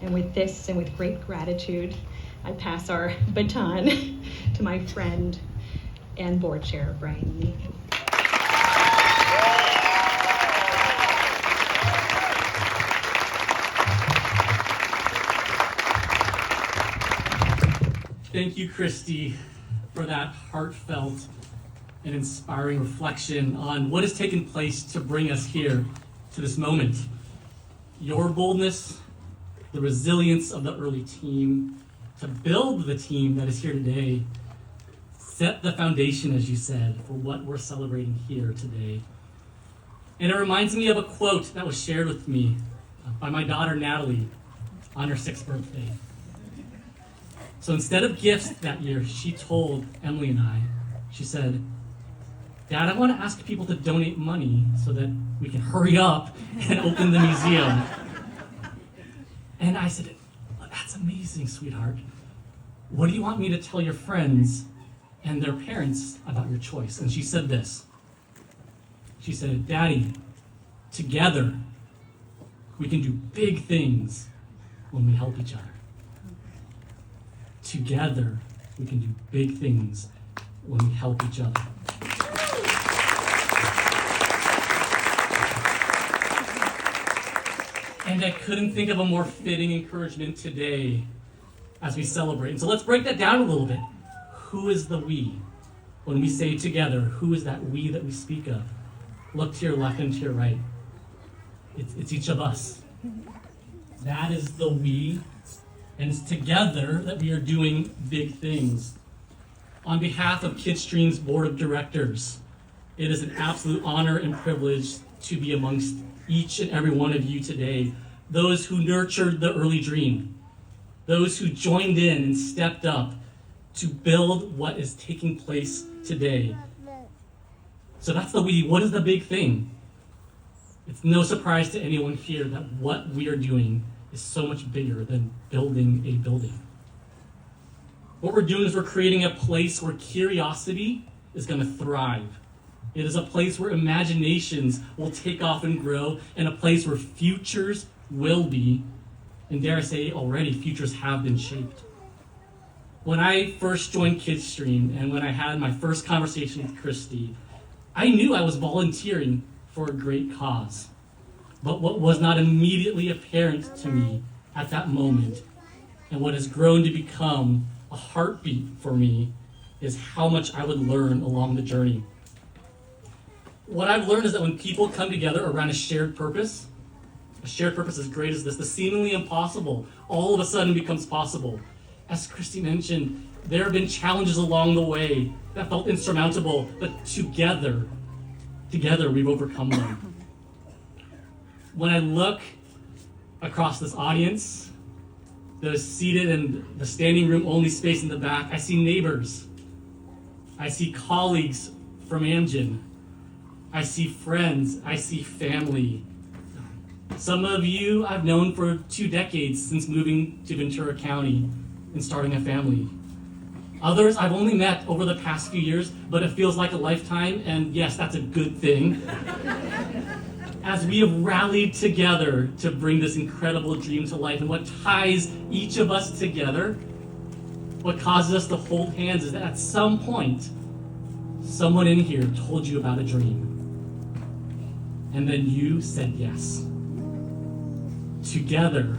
And with this and with great gratitude, I pass our baton to my friend and board chair, Bryan Yee. Thank you, Christy, for that heartfelt and inspiring reflection on what has taken place to bring us here to this moment. Your boldness, the resilience of the early team, to build the team that is here today, set the foundation, as you said, for what we're celebrating here today. And it reminds me of a quote that was shared with me by my daughter, Natalie, on her 6th birthday. So instead of gifts that year, she told Emily and I, she said, "Dad, I want to ask people to donate money so that we can hurry up and open the museum." And I said, "That's amazing, sweetheart. What do you want me to tell your friends and their parents about your choice?" And she said this. She said, "Daddy, together we can do big things when we help each other. Together we can do big things when we help each other." And I couldn't think of a more fitting encouragement today as we celebrate. And so let's break that down a little bit. Who is the we? When we say together, who is that we that we speak of? Look to your left and to your right. It's each of us. That is the we, and it's together that we are doing big things. On behalf of kidSTREAM's board of directors, it is an absolute honor and privilege to be amongst each and every one of you today. Those who nurtured the early dream, those who joined in and stepped up to build what is taking place today. So that's the we. What is the big thing? It's no surprise to anyone here that what we are doing is so much bigger than building a building. What we're doing is we're creating a place where curiosity is going to thrive. It is a place where imaginations will take off and grow, and a place where futures will be, and dare I say already, futures have been shaped. When I first joined kidSTREAM and when I had my first conversation with Christy, I knew I was volunteering for a great cause. But what was not immediately apparent to me at that moment, and what has grown to become a heartbeat for me, is how much I would learn along the journey. What I've learned is that when people come together around a shared purpose as great as this, the seemingly impossible all of a sudden becomes possible. As Christy mentioned, there have been challenges along the way that felt insurmountable, but together we've overcome them. When I look across this audience, those seated in the standing room only space in the back, I see neighbors. I see colleagues from Amgen. I see friends. I see family. Some of you I've known for 2 decades since moving to Ventura County and starting a family. Others I've only met over the past few years, but it feels like a lifetime, and yes, that's a good thing. As we have rallied together to bring this incredible dream to life, and what ties each of us together, what causes us to hold hands, is that at some point, someone in here told you about a dream. And then you said yes. Together,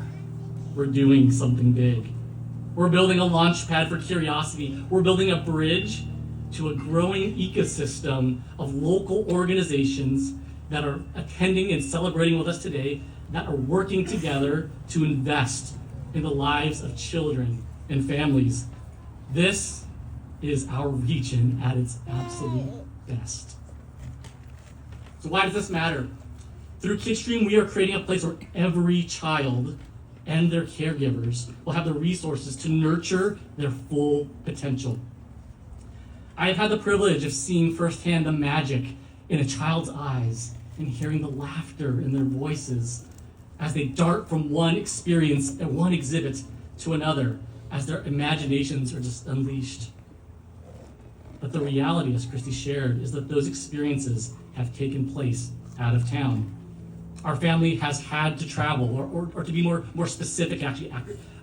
we're doing something big. We're building a launch pad for curiosity. We're building a bridge to a growing ecosystem of local organizations that are attending and celebrating with us today, that are working together to invest in the lives of children and families. This is our region at its absolute best. So why does this matter? Through kidSTREAM, we are creating a place where every child and their caregivers will have the resources to nurture their full potential. I have had the privilege of seeing firsthand the magic in a child's eyes and hearing the laughter in their voices as they dart from one experience and one exhibit to another as their imaginations are just unleashed. But the reality, as Christy shared, is that those experiences have taken place out of town. Our family has had to travel, or to be more specific, actually,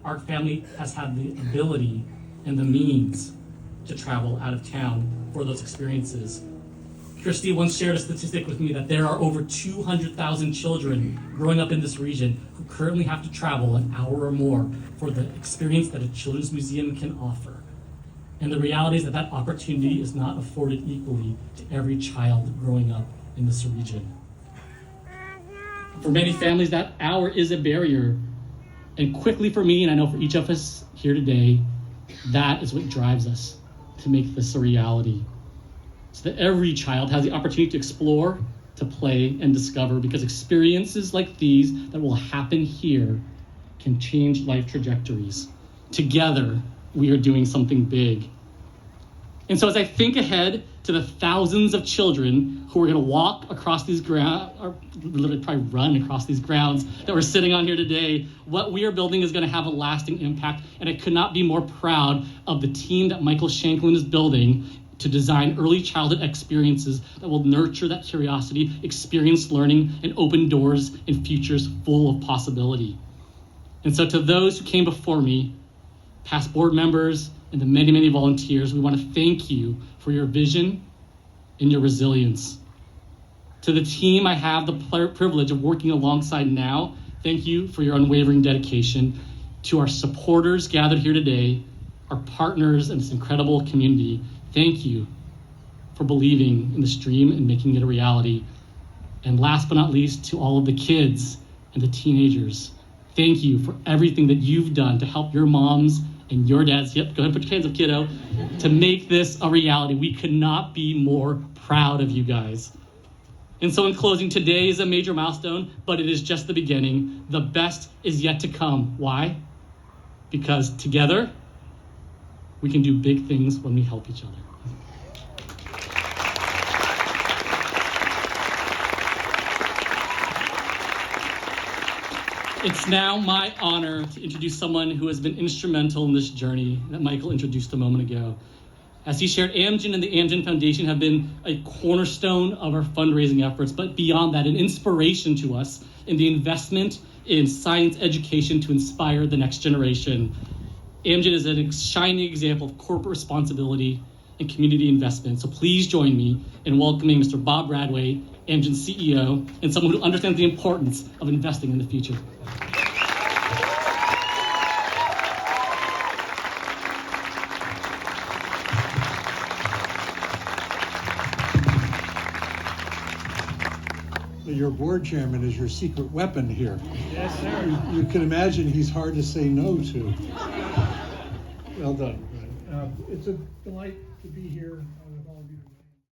our family has had the ability and the means to travel out of town for those experiences. Christy once shared a statistic with me that there are over 200,000 children growing up in this region who currently have to travel an hour or more for the experience that a children's museum can offer. And the reality is that that opportunity is not afforded equally to every child growing up in this region. For many families, that hour is a barrier. And quickly for me, and I know for each of us here today, that is what drives us to make this a reality. So that every child has the opportunity to explore, to play, and discover, because experiences like these that will happen here can change life trajectories. Together, we are doing something big. And so as I think ahead to the thousands of children who are going to walk across these grounds, or literally probably run across these grounds that we're sitting on here today, what we are building is going to have a lasting impact. And I could not be more proud of the team that Michael Shanklin is building to design early childhood experiences that will nurture that curiosity, experience learning, and open doors and futures full of possibility. And so to those who came before me, past board members, and the many, many volunteers, we want to thank you for your vision and your resilience. To the team I have the privilege of working alongside now, thank you for your unwavering dedication. To our supporters gathered here today, our partners in this incredible community, thank you for believing in this dream and making it a reality. And last but not least, to all of the kids and the teenagers, thank you for everything that you've done to help your moms and your dads, yep, go ahead and put your hands up, kiddo, to make this a reality. We could not be more proud of you guys. And so in closing, today is a major milestone, but it is just the beginning. The best is yet to come. Why? Because together, we can do big things when we help each other. It's now my honor to introduce someone who has been instrumental in this journey that Michael introduced a moment ago. As he shared, Amgen and the Amgen Foundation have been a cornerstone of our fundraising efforts, but beyond that, an inspiration to us in the investment in science education to inspire the next generation. Amgen is a shining example of corporate responsibility and community investment. So please join me in welcoming Mr. Bob Radway, Amgen's CEO, and someone who understands the importance of investing in the future. Your board chairman is your secret weapon here. Yes, sir. You can imagine he's hard to say no to. Well done. It's a delight to be here with all of you.